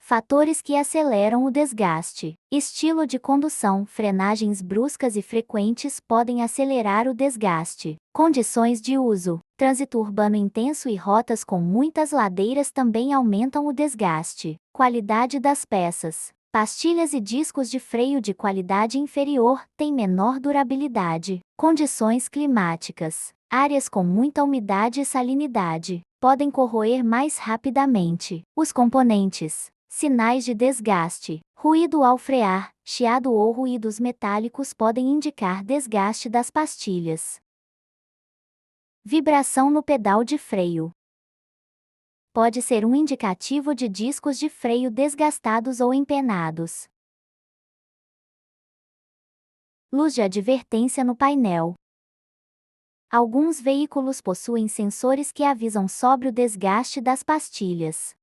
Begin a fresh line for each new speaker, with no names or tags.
Fatores que aceleram o desgaste. Estilo de condução, frenagens bruscas e frequentes podem acelerar o desgaste. Condições de uso. Trânsito urbano intenso e rotas com muitas ladeiras também aumentam o desgaste. Qualidade das peças. Pastilhas e discos de freio de qualidade inferior têm menor durabilidade. Condições climáticas. Áreas com muita umidade e salinidade podem corroer mais rapidamente. Os componentes. Sinais de desgaste. Ruído ao frear, chiado ou ruídos metálicos podem indicar desgaste das pastilhas. Vibração no pedal de freio. Pode ser um indicativo de discos de freio desgastados ou empenados. Luz de advertência no painel. Alguns veículos possuem sensores que avisam sobre o desgaste das pastilhas.